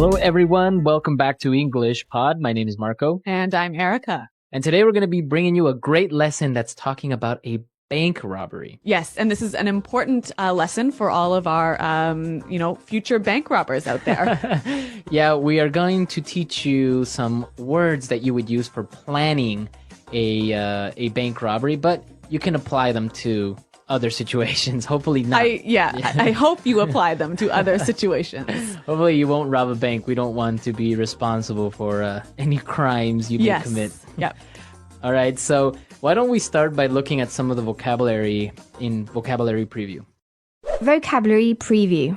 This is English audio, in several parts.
Hello, everyone. Welcome back to English Pod. My name is Marco. And I'm Erica. And today we're going to be bringing you a great lesson that's talking about a bank robbery. Yes, and this is an important lesson for all of our, future bank robbers out there. Yeah, we are going to teach you some words that you would use for planning a bank robbery, but you can apply them to other situations. Hopefully not. I hope you apply them to other situations. Hopefully you won't rob a bank. We don't want to be responsible for any crimes you may commit. Yep. All right, so why don't we start by looking at some of the vocabulary in Vocabulary Preview. Vocabulary Preview.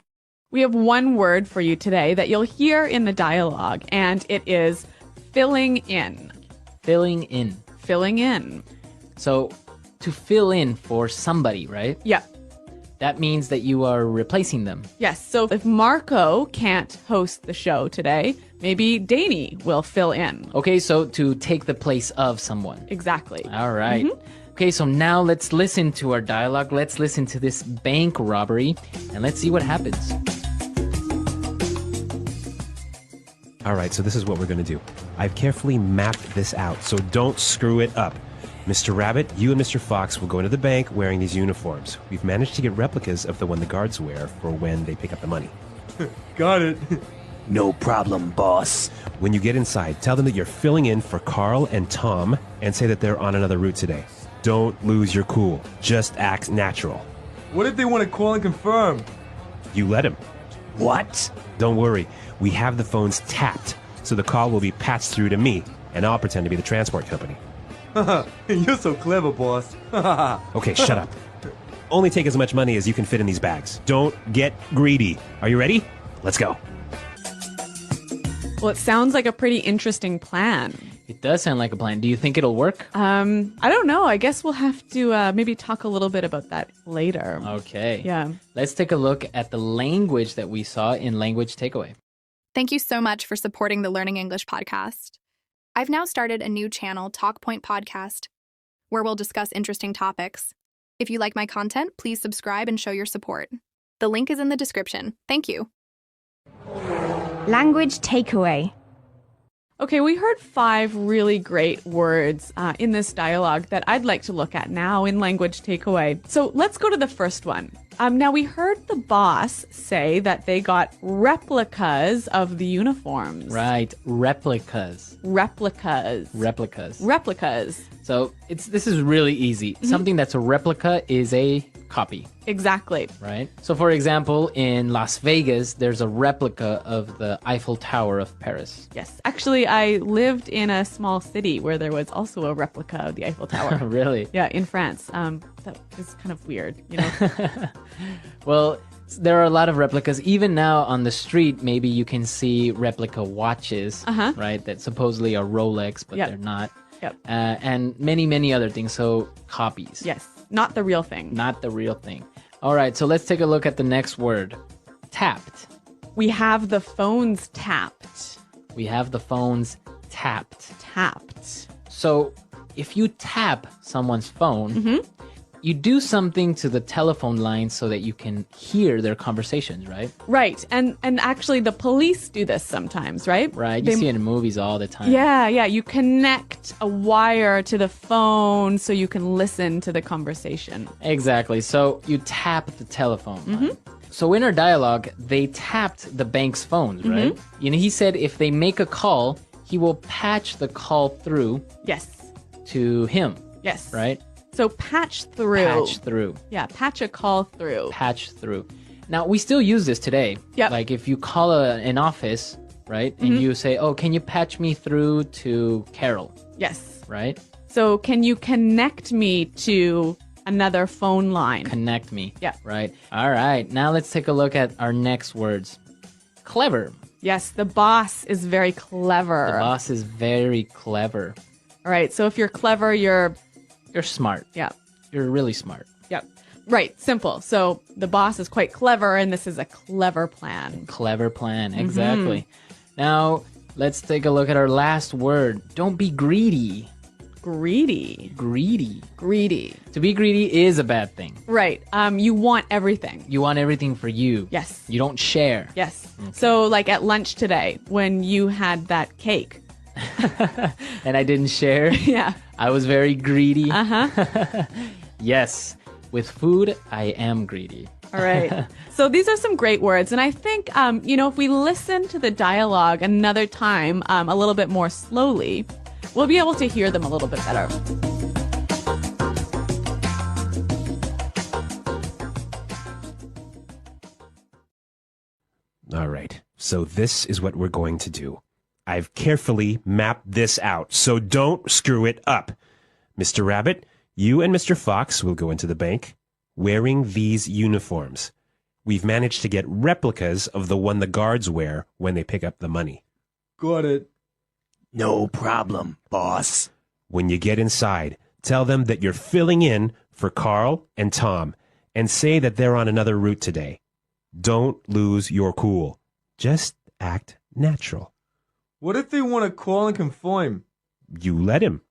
We have one word for you today that you'll hear in the dialogue, and it is filling in. Filling in. Filling in. So to fill in for somebody, right? Yeah. That means that you are replacing them. Yes. So if Marco can't host the show today, maybe Danny will fill in. Okay, so to take the place of someone. Exactly. All right. Okay, so now let's listen to our dialogue. Let's listen to this bank robbery, and let's see what happens. All right, so this is what we're going to do. I've carefully mapped this out, so don't screw it up. Mr. Rabbit, you and Mr. Fox will go into the bank wearing these uniforms. We've managed to get replicas of the one the guards wear for when they pick up the money. Got it. No problem, boss. When you get inside, tell them that you're filling in for Carl and Tom and say that they're on another route today. Don't lose your cool. Just act natural. What if they want to call and confirm? You let him. What? Don't worry. We have the phones tapped, so the call will be patched through to me, and I'll pretend to be the transport company. You're so clever, boss. Okay, shut up. Only take as much money as you can fit in these bags. Don't get greedy. Are you ready? Let's go. Well, it sounds like a pretty interesting plan. It does sound like a plan. Do you think it'll work? I don't know. I guess we'll have to maybe talk a little bit about that later. Okay. Yeah. Let's take a look at the language that we saw in Language Takeaway. Thank you so much for supporting the Learning English podcast. I've now started a new channel, TalkPoint Podcast, where we'll discuss interesting topics. If you like my content, please subscribe and show your support. The link is in the description. Thank you. Language Takeaway. Okay, we heard 5 really great words in this dialogue that I'd like to look at now in Language Takeaway. So let's go to the first one. Now, we heard the boss say that they got replicas of the uniforms. Right, replicas. Replicas. Replicas. Replicas. So this is really easy. Something that's a replica is a copy. Exactly. Right? So for example, in Las Vegas, there's a replica of the Eiffel Tower of Paris. Yes. Actually, I lived in a small city where there was also a replica of the Eiffel Tower. Really? Yeah, in France. That is kind of weird, you know? Well, there are a lot of replicas. Even now on the street, maybe you can see replica watches, right? That supposedly are Rolex, but they're not. Yep. And many, many other things. So copies. Yes. Not the real thing. Not the real thing. All right, so let's take a look at the next word. Tapped. We have the phones tapped. We have the phones tapped. Tapped. So if you tap someone's phone, you do something to the telephone line so that you can hear their conversations, right? Right. And actually the police do this sometimes, right? Right. You see it in movies all the time. Yeah. You connect a wire to the phone so you can listen to the conversation. Exactly. So you tap the telephone line. So in our dialogue, they tapped the bank's phones, right? You know, he said if they make a call, he will patch the call through Yes. to him. Yes. Right? So patch through. Patch through. Yeah, patch a call through. Patch through. Now, we still use this today. Yep. Like if you call an office, right? And you say, oh, can you patch me through to Carol? Yes. Right? So can you connect me to another phone line? Connect me. Yeah. Right. All right. Now let's take a look at our next words. Clever. Yes, the boss is very clever. The boss is very clever. All right, so if you're clever, you're smart. Yeah. You're really smart. Yep. Right, simple. So the boss is quite clever, and this is a clever plan. Clever plan, exactly. Now, let's take a look at our last word. Don't be greedy. Greedy. Greedy. Greedy. To be greedy is a bad thing. Right. You want everything. You want everything for you. Yes. You don't share. Yes. So like at lunch today when you had that cake. And I didn't share. Yeah. I was very greedy. Uh-huh. Yes. With food, I am greedy. All right. So these are some great words. And I think, if we listen to the dialogue another time a little bit more slowly, we'll be able to hear them a little bit better. All right. So this is what we're going to do. I've carefully mapped this out, so don't screw it up. Mr. Rabbit, you and Mr. Fox will go into the bank wearing these uniforms. We've managed to get replicas of the one the guards wear when they pick up the money. Got it. No problem, boss. When you get inside, tell them that you're filling in for Carl and Tom and say that they're on another route today. Don't lose your cool. Just act natural. What if they want to call and confirm? You let him.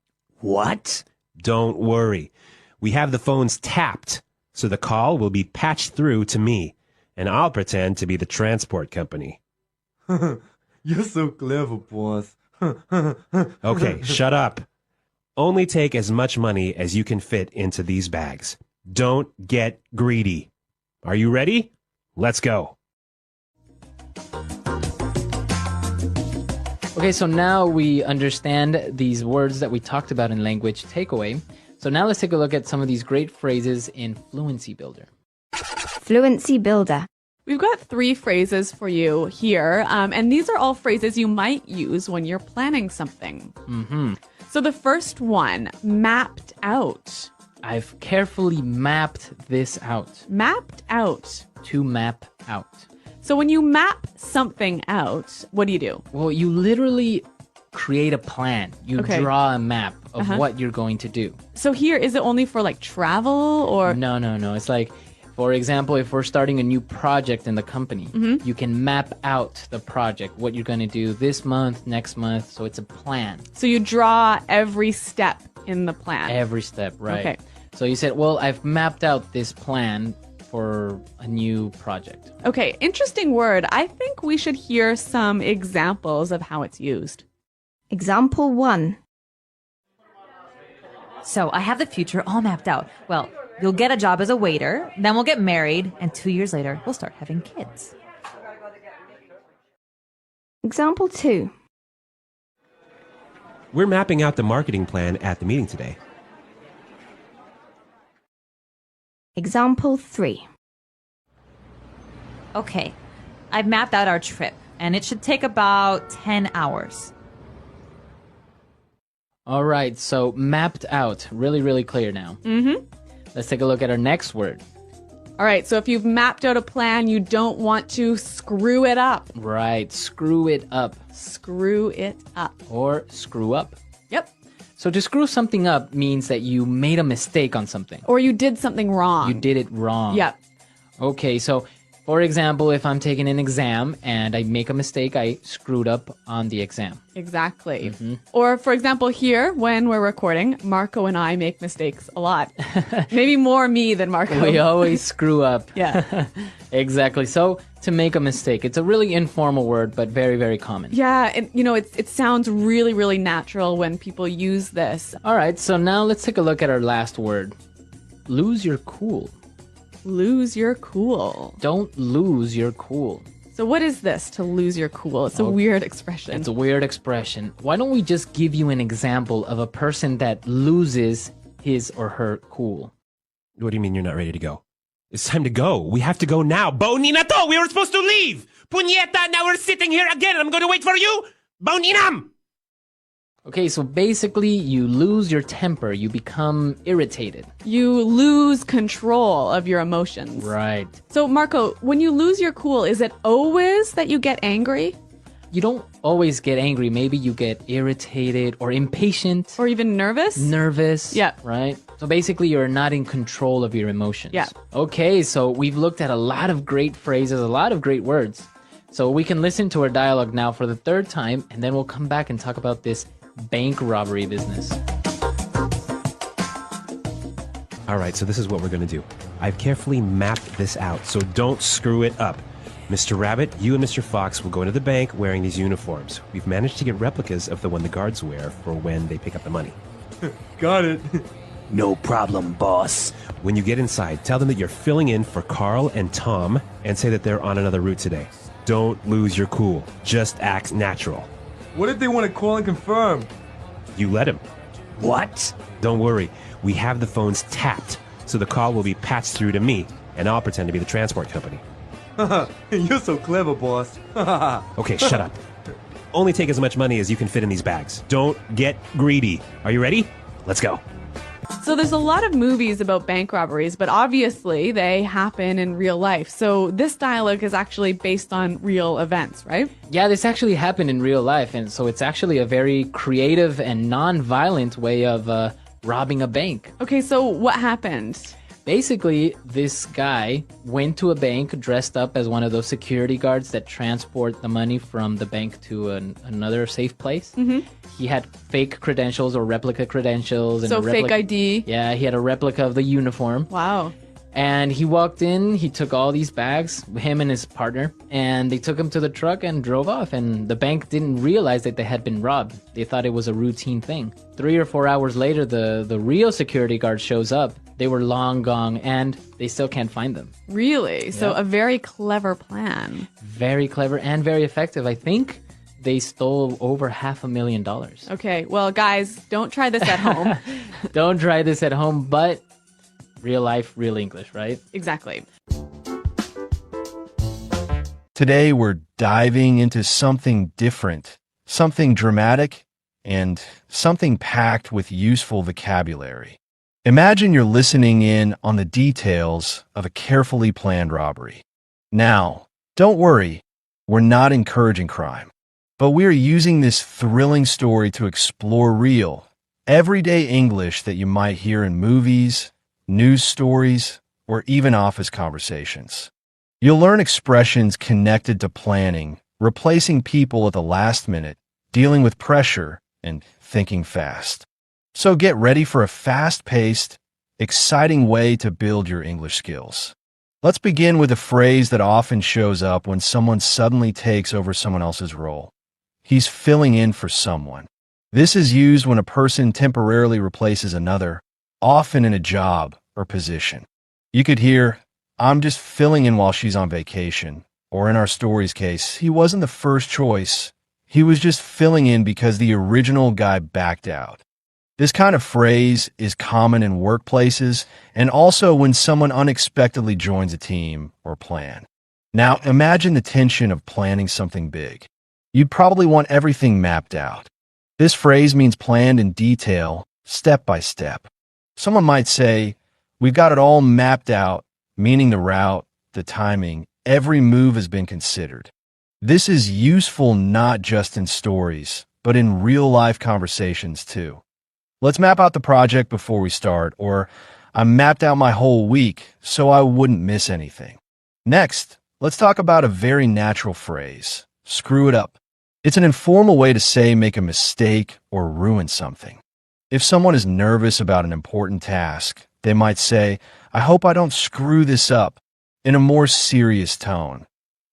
What? Don't worry. We have the phones tapped, so the call will be patched through to me, and I'll pretend to be the transport company. You're so clever, boss. Okay, shut up. Only take as much money as you can fit into these bags. Don't get greedy. Are you ready? Let's go. Okay, so now we understand these words that we talked about in language takeaway. So now let's take a look at some of these great phrases in Fluency Builder. Fluency builder. We've got 3 phrases for you here, and these are all phrases you might use when you're planning something. Mm-hmm. So the first one, mapped out. I've carefully mapped this out. Mapped out. To map out. So when you map something out, what do you do? Well, you literally create a plan. You Okay. draw a map of what you're going to do. So here, is it only for like travel or? No. It's like, for example, if we're starting a new project in the company, you can map out the project, what you're going to do this month, next month. So it's a plan. So you draw every step in the plan. Every step, right? Okay. So you said, well, I've mapped out this plan for a new project. Okay, interesting word. I think we should hear some examples of how it's used. Example 1. So I have the future all mapped out. Well, you'll get a job as a waiter, then we'll get married, and 2 years later, we'll start having kids. Example 2. We're mapping out the marketing plan at the meeting today. Example 3. Okay, I've mapped out our trip, and it should take about 10 hours. All right, so mapped out. Really, really clear now. Mm-hmm. Let's take a look at our next word. All right, so if you've mapped out a plan, you don't want to screw it up. Right, screw it up. Screw it up. Or screw up. Yep. So to screw something up means that you made a mistake on something. Or you did something wrong. You did it wrong. Yep. Okay, so for example, if I'm taking an exam and I make a mistake, I screwed up on the exam. Exactly. Or for example, here, when we're recording, Marco and I make mistakes a lot. Maybe more me than Marco. We always screw up. Yeah. Exactly. So to make a mistake, it's a really informal word, but very, very common. Yeah, and it sounds really, really natural when people use this. All right, so now let's take a look at our last word. Lose your cool. Lose your cool. Don't lose your cool. So what is this, to lose your cool? It's a weird expression. It's a weird expression. Why don't we just give you an example of a person that loses his or her cool? What do you mean you're not ready to go? It's time to go. We have to go now. Bonina to! We were supposed to leave! Punyeta, now we're sitting here again. I'm going to wait for you. Boninam! Okay, so basically you lose your temper. You become irritated. You lose control of your emotions. Right. So Marco, when you lose your cool, is it always that you get angry? You don't always get angry. Maybe you get irritated or impatient. Or even nervous? Nervous. Yeah. Right? So basically you're not in control of your emotions. Yeah. Okay, so we've looked at a lot of great phrases, a lot of great words. So we can listen to our dialogue now for the 3rd time, and then we'll come back and talk about this bank robbery business. All right, so this is what we're going to do. I've carefully mapped this out, so don't screw it up. Mr. Rabbit, you and Mr. Fox will go into the bank wearing these uniforms. We've managed to get replicas of the one the guards wear for when they pick up the money. Got it. No problem, boss. When you get inside, tell them that you're filling in for Carl and Tom and say that they're on another route today. Don't lose your cool. Just act natural. What if they want to call and confirm? You let him. What? Don't worry. We have the phones tapped, so the call will be patched through to me, and I'll pretend to be the transport company. You're so clever, boss. Okay, shut up. Only take as much money as you can fit in these bags. Don't get greedy. Are you ready? Let's go. So there's a lot of movies about bank robberies, but obviously they happen in real life. So this dialogue is actually based on real events, right? Yeah, this actually happened in real life, and so it's actually a very creative and non-violent way of robbing a bank. Okay, so what happened? Basically, this guy went to a bank dressed up as one of those security guards that transport the money from the bank to another safe place. Mm-hmm. He had fake credentials or replica credentials. And So fake ID. Yeah, he had a replica of the uniform. Wow. And he walked in, he took all these bags, him and his partner, and they took him to the truck and drove off. And the bank didn't realize that they had been robbed. They thought it was a routine thing. 3 or 4 hours later, the real security guard shows up. They were long gone, and they still can't find them. Really? So Yeah. a very clever plan. Very clever and very effective. I think they stole over $500,000. Okay, well, guys, don't try this at home. Don't try this at home, but real life, real English, right? Exactly. Today, we're diving into something different, something dramatic, and something packed with useful vocabulary. Imagine you're listening in on the details of a carefully planned robbery. Now, don't worry, we're not encouraging crime, but we are using this thrilling story to explore real, everyday English that you might hear in movies, news stories, or even office conversations. You'll learn expressions connected to planning, replacing people at the last minute, dealing with pressure, and thinking fast. So get ready for a fast-paced, exciting way to build your English skills. Let's begin with a phrase that often shows up when someone suddenly takes over someone else's role. He's filling in for someone. This is used when a person temporarily replaces another, often in a job or position. You could hear, "I'm just filling in while she's on vacation," or in our story's case, "He wasn't the first choice. He was just filling in because the original guy backed out." This kind of phrase is common in workplaces and also when someone unexpectedly joins a team or plan. Now, imagine the tension of planning something big. You'd probably want everything mapped out. This phrase means planned in detail, step by step. Someone might say, "We've got it all mapped out," meaning the route, the timing, every move has been considered. This is useful not just in stories, but in real-life conversations too. "Let's map out the project before we start," or "I mapped out my whole week so I wouldn't miss anything." Next, let's talk about a very natural phrase, screw it up. It's an informal way to say make a mistake or ruin something. If someone is nervous about an important task, they might say, "I hope I don't screw this up," in a more serious tone.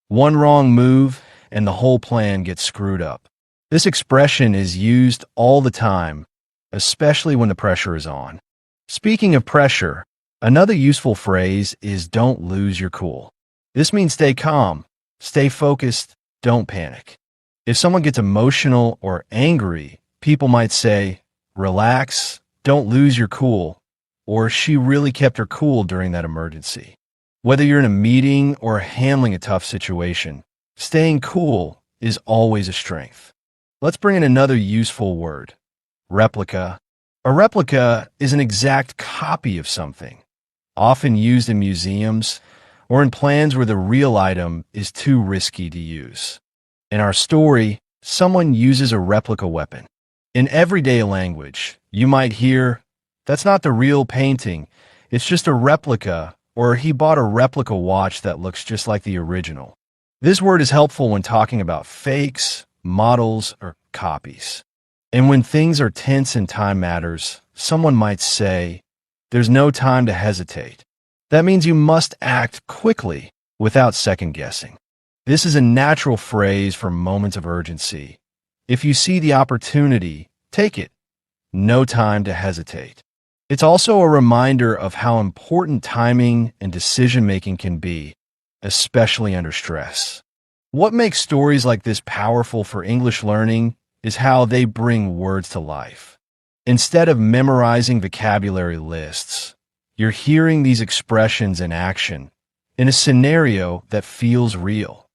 One wrong move and the whole plan gets screwed up. This expression is used all the time, especially when the pressure is on. Speaking of pressure, another useful phrase is "don't lose your cool." This means stay calm, stay focused, don't panic. If someone gets emotional or angry, people might say, "Relax, don't lose your cool," or "She really kept her cool during that emergency." Whether you're in a meeting or handling a tough situation, staying cool is always a strength. Let's bring in another useful word, replica. A replica is an exact copy of something, often used in museums or in plans where the real item is too risky to use. In our story, someone uses a replica weapon. In everyday language, you might hear, "That's not the real painting, it's just a replica," or "He bought a replica watch that looks just like the original." This word is helpful when talking about fakes, models, or copies. And when things are tense and time matters, someone might say, there's no time to hesitate. That means you must act quickly without second guessing. This is a natural phrase for moments of urgency. If you see the opportunity, take it. No time to hesitate. It's also a reminder of how important timing and decision-making can be, especially under stress. What makes stories like this powerful for English learning is how they bring words to life. Instead of memorizing vocabulary lists, you're hearing these expressions in action in a scenario that feels real,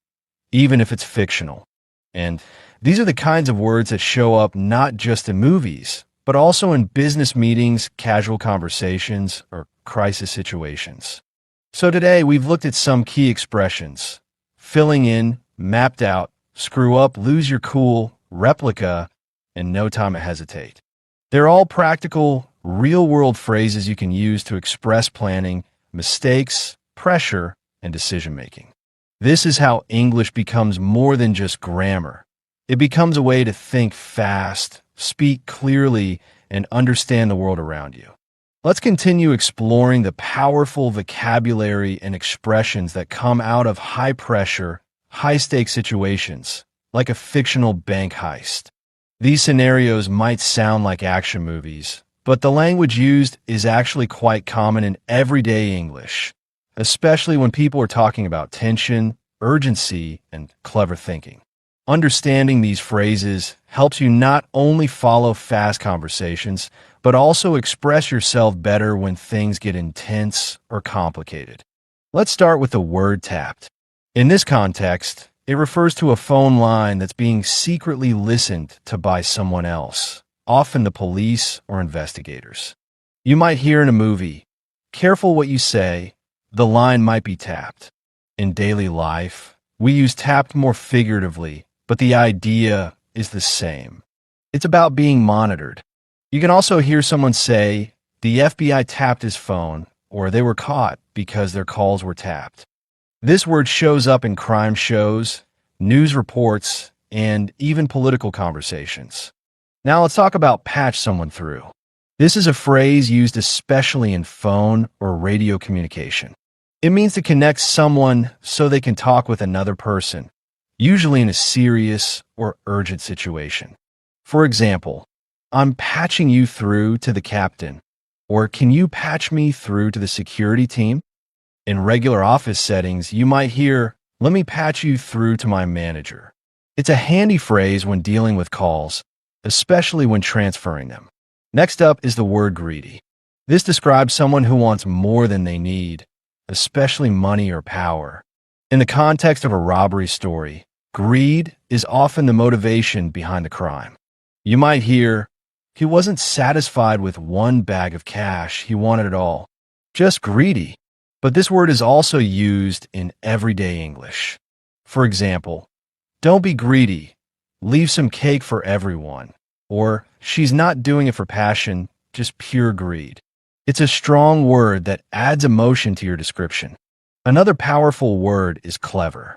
even if it's fictional. And these are the kinds of words that show up not just in movies, but also in business meetings, casual conversations, or crisis situations. So today, we've looked at some key expressions: filling in, mapped out, screw up, lose your cool, replica, and no time to hesitate. They're all practical, real-world phrases you can use to express planning, mistakes, pressure, and decision-making. This is how English becomes more than just grammar. It becomes a way to think fast, speak clearly, and understand the world around you. Let's continue exploring the powerful vocabulary and expressions that come out of high-pressure, high-stakes situations, like a fictional bank heist. These scenarios might sound like action movies, but the language used is actually quite common in everyday English, especially when people are talking about tension, urgency, and clever thinking. Understanding these phrases helps you not only follow fast conversations, but also express yourself better when things get intense or complicated. Let's start with the word tapped. In this context, it refers to a phone line that's being secretly listened to by someone else, often the police or investigators. You might hear in a movie, "Careful what you say, the line might be tapped." In daily life, we use tapped more figuratively, but the idea is the same. It's about being monitored. You can also hear someone say, "The FBI tapped his phone," or "they were caught because their calls were tapped." This word shows up in crime shows, news reports, and even political conversations. Now let's talk about patch someone through. This is a phrase used especially in phone or radio communication. It means to connect someone so they can talk with another person, usually in a serious or urgent situation. For example, "I'm patching you through to the captain," or "Can you patch me through to the security team?" In regular office settings, you might hear, "Let me patch you through to my manager." It's a handy phrase when dealing with calls, especially when transferring them. Next up is the word greedy. This describes someone who wants more than they need, especially money or power. In the context of a robbery story, greed is often the motivation behind the crime. You might hear, "He wasn't satisfied with one bag of cash, he wanted it all." Just greedy. But this word is also used in everyday English. For example, "Don't be greedy, leave some cake for everyone," or "She's not doing it for passion, just pure greed." It's a strong word that adds emotion to your description. Another powerful word is clever.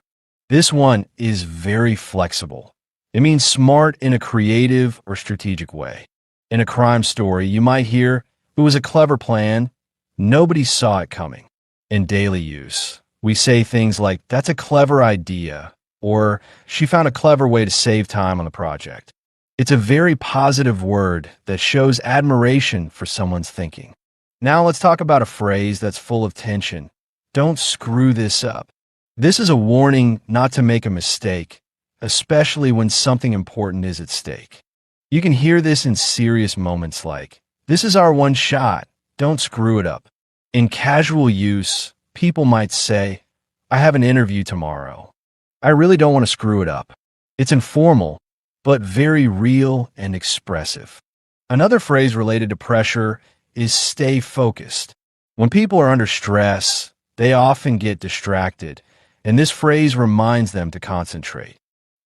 This one is very flexible. It means smart in a creative or strategic way. In a crime story, you might hear, "It was a clever plan, nobody saw it coming." In daily use, we say things like, "That's a clever idea," or "She found a clever way to save time on the project." It's a very positive word that shows admiration for someone's thinking. Now let's talk about a phrase that's full of tension. "Don't screw this up." This is a warning not to make a mistake, especially when something important is at stake. You can hear this in serious moments like, "This is our one shot, don't screw it up." In casual use, people might say, "I have an interview tomorrow. I really don't want to screw it up." It's informal, but very real and expressive. Another phrase related to pressure is "stay focused." When people are under stress, they often get distracted, and this phrase reminds them to concentrate.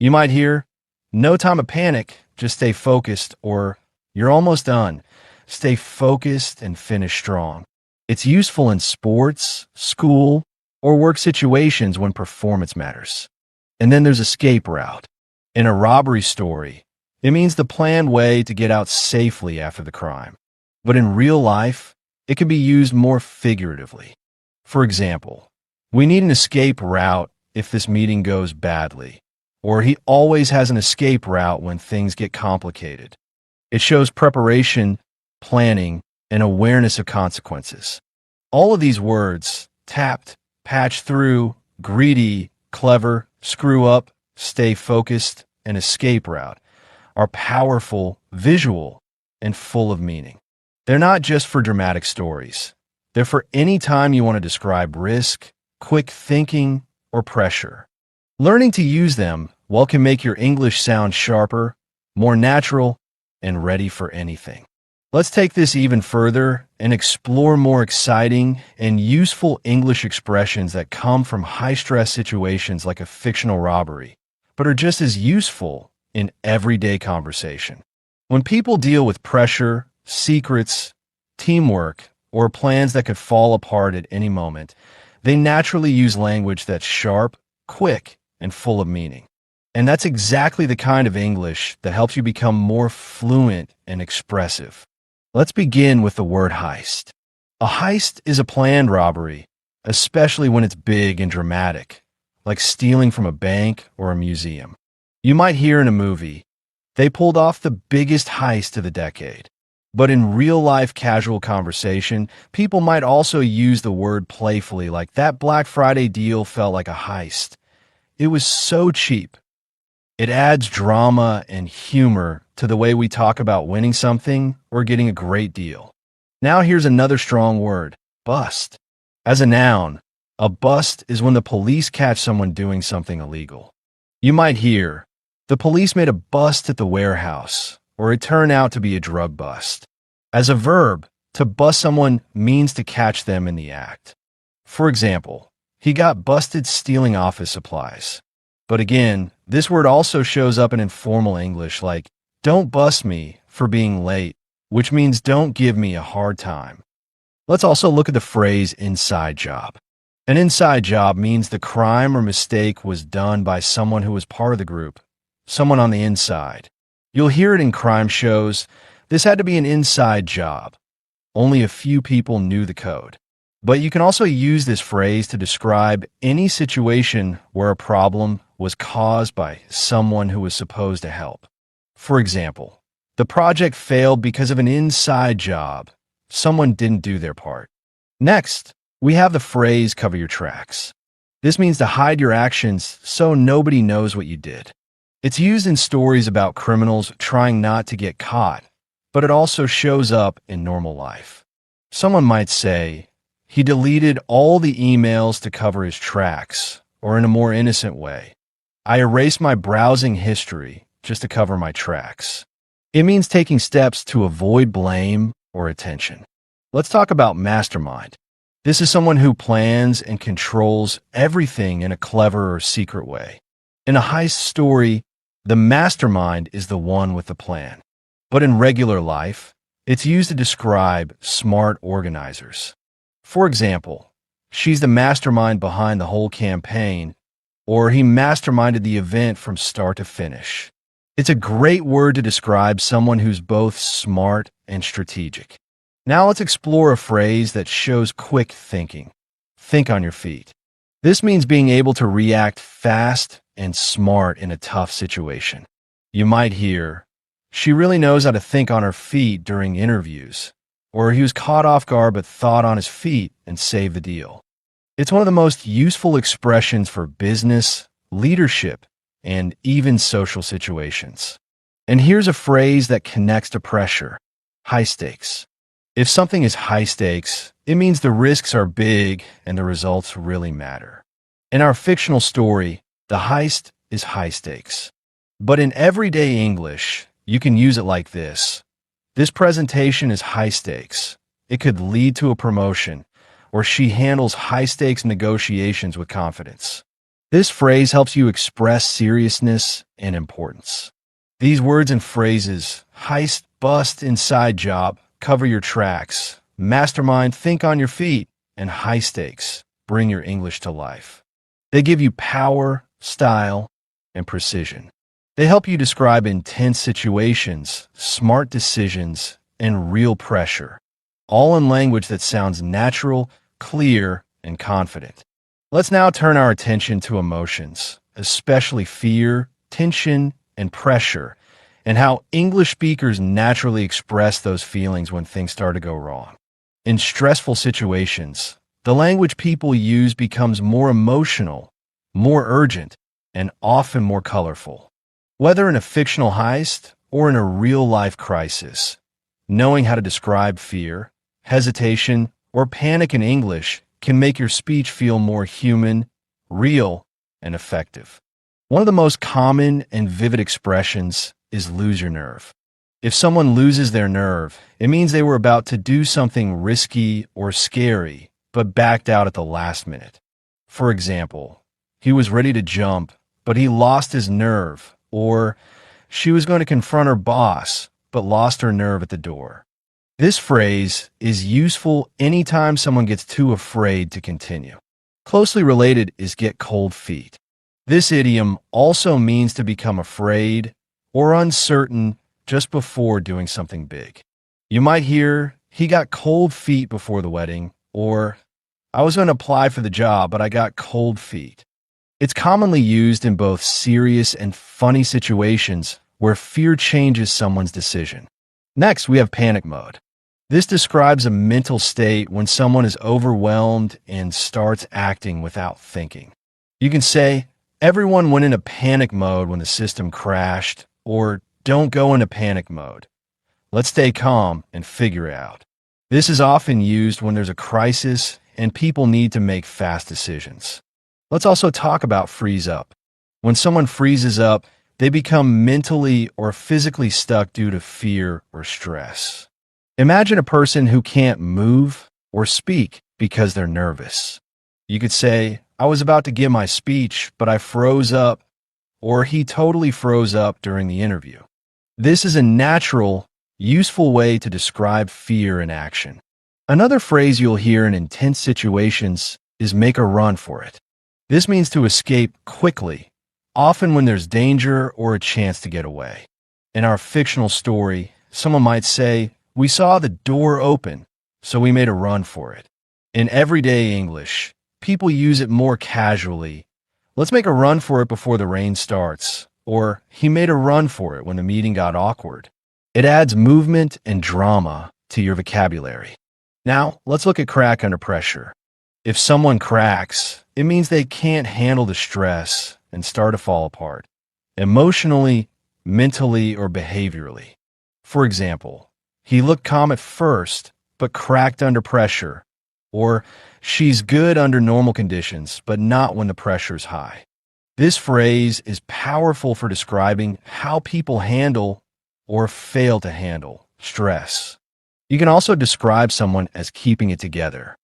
You might hear, "No time to panic, just stay focused," or "You're almost done. Stay focused and finish strong." It's useful in sports, school, or work situations when performance matters. And then there's escape route. In a robbery story, it means the planned way to get out safely after the crime. But in real life, it can be used more figuratively. For example, we need an escape route if this meeting goes badly, or he always has an escape route when things get complicated. It shows preparation, planning, and awareness of consequences. All of these words, tapped, patch through, greedy, clever, screw up, stay focused, and escape route, are powerful, visual, and full of meaning. They're not just for dramatic stories. They're for any time you want to describe risk, quick thinking, or pressure. Learning to use them, well, can make your English sound sharper, more natural, and ready for anything. Let's take this even further and explore more exciting and useful English expressions that come from high-stress situations like a fictional robbery, but are just as useful in everyday conversation. When people deal with pressure, secrets, teamwork, or plans that could fall apart at any moment, they naturally use language that's sharp, quick, and full of meaning. And that's exactly the kind of English that helps you become more fluent and expressive. Let's begin with the word heist. A heist is a planned robbery, especially when it's big and dramatic, like stealing from a bank or a museum. You might hear in a movie, they pulled off the biggest heist of the decade. But in real-life casual conversation, people might also use the word playfully, like that Black Friday deal felt like a heist. It was so cheap. It adds drama and humor to the way we talk about winning something or getting a great deal. Now here's another strong word, bust. As a noun, a bust is when the police catch someone doing something illegal. You might hear, the police made a bust at the warehouse, or it turned out to be a drug bust. As a verb, to bust someone means to catch them in the act. For example, he got busted stealing office supplies. But again, this word also shows up in informal English like, don't bust me for being late, which means don't give me a hard time. Let's also look at the phrase inside job. An inside job means the crime or mistake was done by someone who was part of the group, someone on the inside. You'll hear it in crime shows. This had to be an inside job. Only a few people knew the code. But you can also use this phrase to describe any situation where a problem was caused by someone who was supposed to help. For example, the project failed because of an inside job. Someone didn't do their part. Next, we have the phrase cover your tracks. This means to hide your actions so nobody knows what you did. It's used in stories about criminals trying not to get caught, but it also shows up in normal life. Someone might say, he deleted all the emails to cover his tracks, or in a more innocent way, I erased my browsing history just to cover my tracks. It means taking steps to avoid blame or attention. Let's talk about mastermind. This is someone who plans and controls everything in a clever or secret way. In a heist story, the mastermind is the one with the plan. But in regular life, it's used to describe smart organizers. For example, she's the mastermind behind the whole campaign, or he masterminded the event from start to finish. It's a great word to describe someone who's both smart and strategic. Now let's explore a phrase that shows quick thinking. Think on your feet. This means being able to react fast and smart in a tough situation. You might hear, she really knows how to think on her feet during interviews, or he was caught off guard but thought on his feet and saved the deal. It's one of the most useful expressions for business, leadership, and even social situations. And here's a phrase that connects to pressure, high stakes. If something is high stakes, it means the risks are big and the results really matter. In our fictional story, the heist is high stakes. But in everyday English, you can use it like this. This presentation is high stakes. It could lead to a promotion, or she handles high stakes negotiations with confidence. This phrase helps you express seriousness and importance. These words and phrases, heist, bust, inside job, cover your tracks, mastermind, think on your feet, and high stakes, bring your English to life. They give you power, style, and precision. They help you describe intense situations, smart decisions, and real pressure. all in language that sounds natural, clear, and confident. Let's now turn our attention to emotions, especially fear, tension, and pressure, and how English speakers naturally express those feelings when things start to go wrong. In stressful situations, the language people use becomes more emotional, more urgent, and often more colorful. Whether in a fictional heist or in a real-life crisis, knowing how to describe fear, hesitation, or panic in English can make your speech feel more human, real, and effective. One of the most common and vivid expressions is lose your nerve. If someone loses their nerve, it means they were about to do something risky or scary, but backed out at the last minute. For example, he was ready to jump, but he lost his nerve, or she was going to confront her boss, but lost her nerve at the door. This phrase is useful anytime someone gets too afraid to continue. Closely related is get cold feet. This idiom also means to become afraid or uncertain just before doing something big. You might hear, he got cold feet before the wedding, or I was going to apply for the job, but I got cold feet. It's commonly used in both serious and funny situations where fear changes someone's decision. Next, we have panic mode. This describes a mental state when someone is overwhelmed and starts acting without thinking. You can say, everyone went into panic mode when the system crashed, or don't go into panic mode. Let's stay calm and figure it out. This is often used when there's a crisis and people need to make fast decisions. Let's also talk about freeze up. When someone freezes up, they become mentally or physically stuck due to fear or stress. Imagine a person who can't move or speak because they're nervous. You could say, I was about to give my speech, but I froze up, or he totally froze up during the interview. This is a natural, useful way to describe fear in action. Another phrase you'll hear in intense situations is make a run for it. This means to escape quickly, often when there's danger or a chance to get away. In our fictional story, someone might say, we saw the door open, so we made a run for it. In everyday English, people use it more casually. Let's make a run for it before the rain starts, or he made a run for it when the meeting got awkward. It adds movement and drama to your vocabulary. Now, let's look at crack under pressure. If someone cracks, it means they can't handle the stress and start to fall apart, emotionally, mentally, or behaviorally. For example, he looked calm at first, but cracked under pressure. Or, she's good under normal conditions, but not when the pressure's high. This phrase is powerful for describing how people handle or fail to handle stress. You can also describe someone as keeping it together.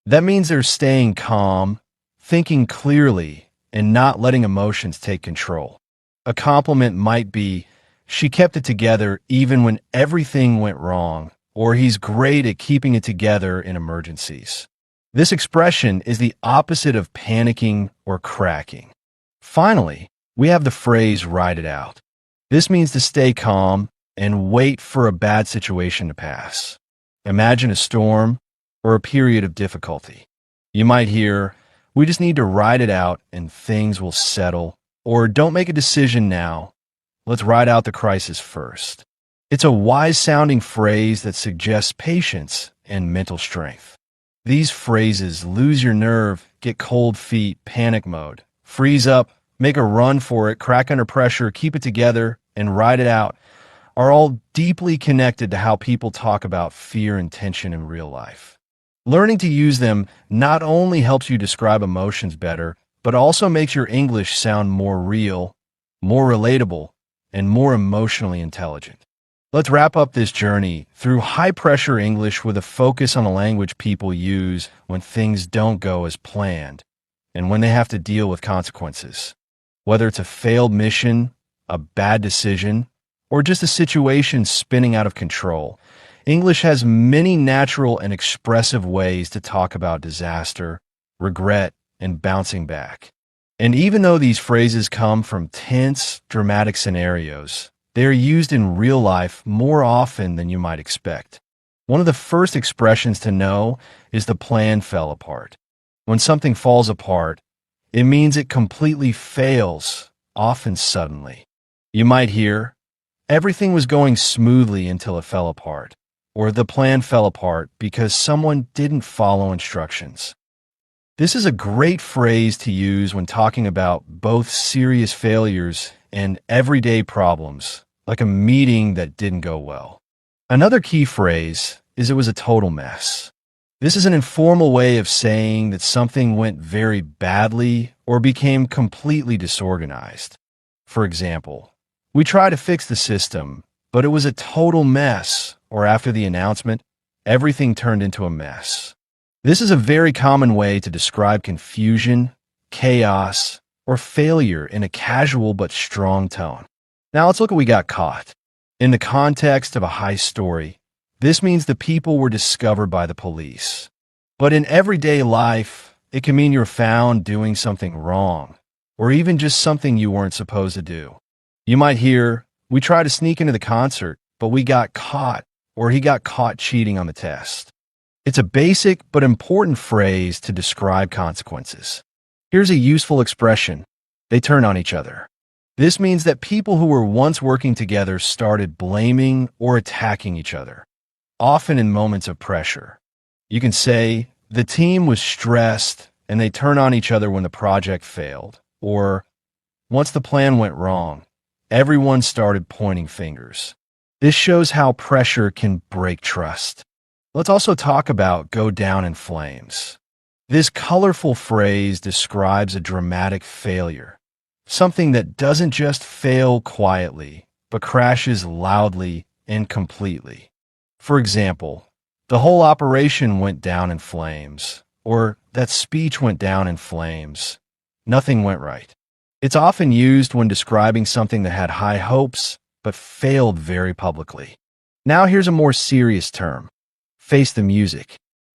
That means they're staying calm, thinking clearly, and not letting emotions take control. A compliment might be, she kept it together even when everything went wrong, or he's great at keeping it together in emergencies. This expression is the opposite of panicking or cracking. Finally, we have the phrase ride it out. This means to stay calm and wait for a bad situation to pass. Imagine a storm or a period of difficulty. You might hear, we just need to ride it out and things will settle, or don't make a decision now. Let's ride out the crisis first. It's a wise-sounding phrase that suggests patience and mental strength. These phrases, lose your nerve, get cold feet, panic mode, freeze up, make a run for it, crack under pressure, keep it together, and ride it out, are all deeply connected to how people talk about fear and tension in real life. Learning to use them not only helps you describe emotions better, but also makes your English sound more real, more relatable, and more emotionally intelligent. Let's wrap up this journey through high-pressure English with a focus on the language people use when things don't go as planned and when they have to deal with consequences. Whether it's a failed mission, a bad decision, or just a situation spinning out of control, English has many natural and expressive ways to talk about disaster, regret, and bouncing back. And even though these phrases come from tense, dramatic scenarios, they are used in real life more often than you might expect. One of the first expressions to know is the plan fell apart. When something falls apart, it means it completely fails, often suddenly. You might hear, everything was going smoothly until it fell apart, or the plan fell apart because someone didn't follow instructions. This is a great phrase to use when talking about both serious failures and everyday problems, like a meeting that didn't go well. Another key phrase is it was a total mess. This is an informal way of saying that something went very badly or became completely disorganized. For example, we tried to fix the system, but it was a total mess, or after the announcement, everything turned into a mess. This is a very common way to describe confusion, chaos, or failure in a casual but strong tone. Now let's look at what we got caught. In the context of a heist story, this means the people were discovered by the police. But in everyday life, it can mean you're found doing something wrong, or even just something you weren't supposed to do. You might hear, we tried to sneak into the concert, but we got caught, or he got caught cheating on the test. It's a basic but important phrase to describe consequences. Here's a useful expression. They turn on each other. This means that people who were once working together started blaming or attacking each other, often in moments of pressure. You can say, the team was stressed and they turn on each other when the project failed. Or, once the plan went wrong, everyone started pointing fingers. This shows how pressure can break trust. Let's also talk about go down in flames. This colorful phrase describes a dramatic failure, something that doesn't just fail quietly, but crashes loudly and completely. For example, the whole operation went down in flames, or that speech went down in flames. Nothing went right. It's often used when describing something that had high hopes, but failed very publicly. Now here's a more serious term. Face the music.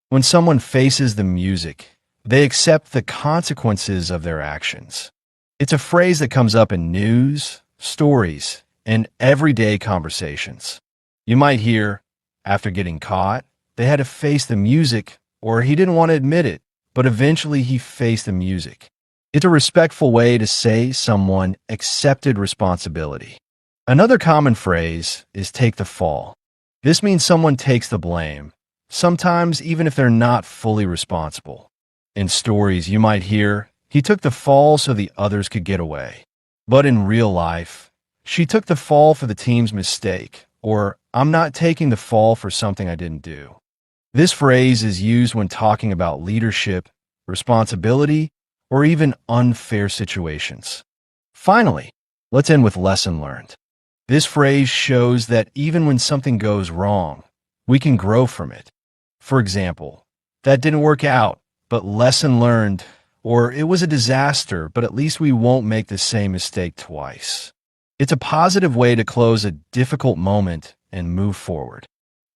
When someone faces the music, they accept the consequences of their actions. It's a phrase that comes up in news, stories, and everyday conversations. You might hear, after getting caught, they had to face the music, or he didn't want to admit it, but eventually he faced the music. It's a respectful way to say someone accepted responsibility. Another common phrase is take the fall. This means someone takes the blame, sometimes even if they're not fully responsible. In stories, you might hear, he took the fall so the others could get away. But in real life, she took the fall for the team's mistake, or I'm not taking the fall for something I didn't do. This phrase is used when talking about leadership, responsibility, or even unfair situations. Finally, let's end with lesson learned. This phrase shows that even when something goes wrong, we can grow from it. For example, that didn't work out, but lesson learned, or it was a disaster, but at least we won't make the same mistake twice. It's a positive way to close a difficult moment and move forward.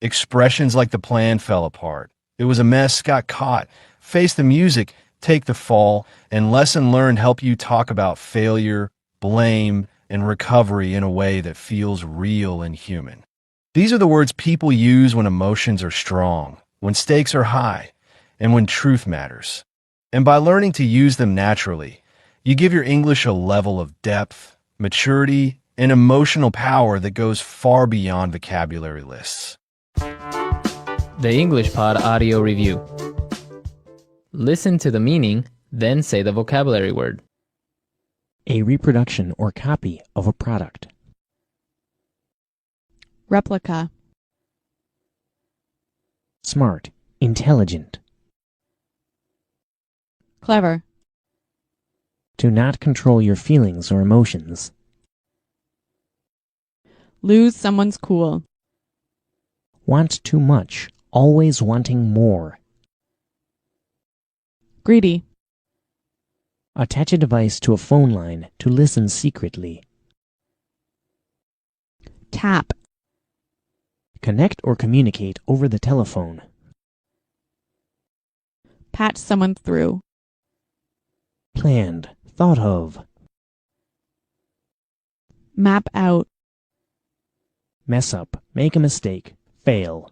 Expressions like the plan fell apart, it was a mess, got caught, face the music, take the fall, and lesson learned help you talk about failure, blame, and recovery in a way that feels real and human. These are the words people use when emotions are strong, when stakes are high, and when truth matters. And by learning to use them naturally, you give your English a level of depth, maturity, and emotional power that goes far beyond vocabulary lists. The English Pod Audio Review. Listen to the meaning, then say the vocabulary word. A reproduction or copy of a product. Replica. Smart, intelligent. Clever. To not control your feelings or emotions. Lose someone's cool. Want too much, always wanting more. Greedy. Attach a device to a phone line to listen secretly. Tap. Connect or communicate over the telephone. Patch someone through. Planned, thought of. Map out. Mess up, make a mistake, fail.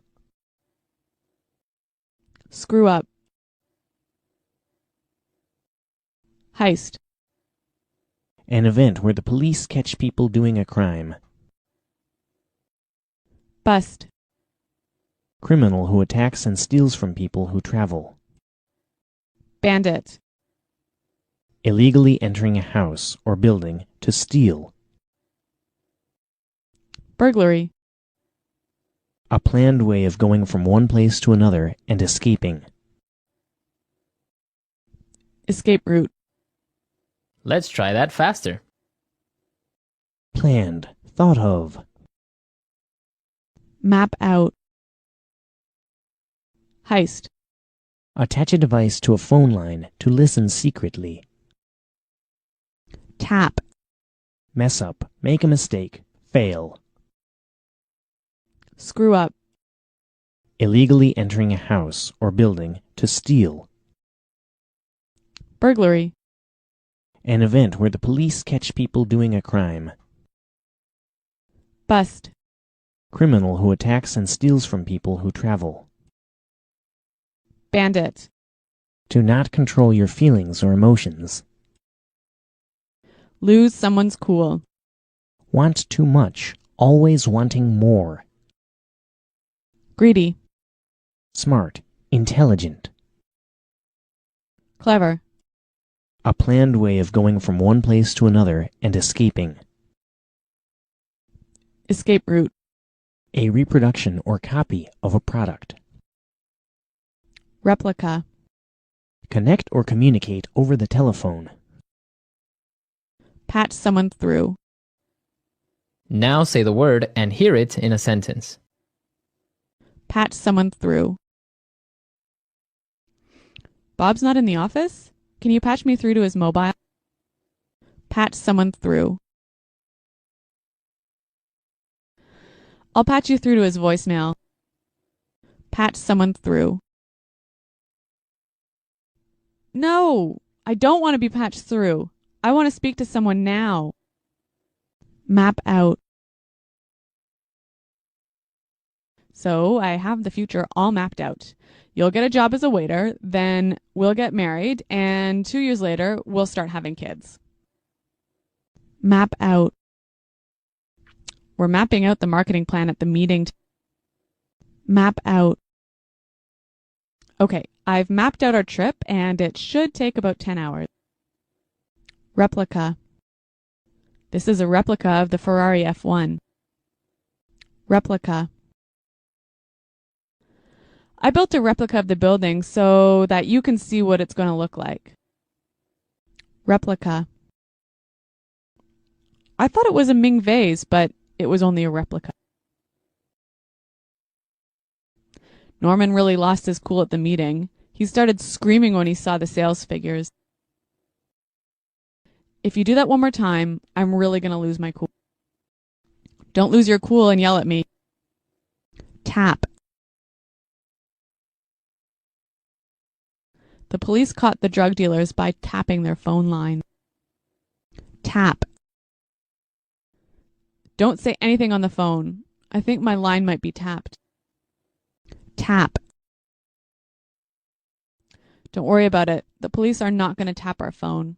Screw up. Heist. An event where the police catch people doing a crime. Bust. Criminal who attacks and steals from people who travel. Bandit. Illegally entering a house or building to steal. Burglary. A planned way of going from one place to another and escaping. Escape route. Let's try that faster. Planned. Thought of. Map out. Heist. Attach a device to a phone line to listen secretly. Tap. Mess up. Make a mistake. Fail. Screw up. Illegally entering a house or building to steal. Burglary. An event where the police catch people doing a crime. Bust. Criminal who attacks and steals from people who travel. Bandit. To not control your feelings or emotions. Lose someone's cool. Want too much. Always wanting more. Greedy. Smart. Intelligent. Clever. A planned way of going from one place to another and escaping. Escape route. A reproduction or copy of a product. Replica. Connect or communicate over the telephone. Patch someone through. Now say the word and hear it in a sentence. Patch someone through. Bob's not in the office? Can you patch me through to his mobile? Patch someone through. I'll patch you through to his voicemail. Patch someone through. No, I don't want to be patched through. I want to speak to someone now. Map out. So I have the future all mapped out. You'll get a job as a waiter, then we'll get married, and 2 years later, we'll start having kids. Map out. We're mapping out the marketing plan at the meeting. Map out. Okay, I've mapped out our trip, and it should take about 10 hours. Replica. This is a replica of the Ferrari F1. Replica. I built a replica of the building so that you can see what it's going to look like. Replica. I thought it was a Ming vase, but it was only a replica. Norman really lost his cool at the meeting. He started screaming when he saw the sales figures. If you do that one more time, I'm really going to lose my cool. Don't lose your cool and yell at me. Tap. The police caught the drug dealers by tapping their phone line. Tap. Don't say anything on the phone. I think my line might be tapped. Tap. Don't worry about it. The police are not going to tap our phone.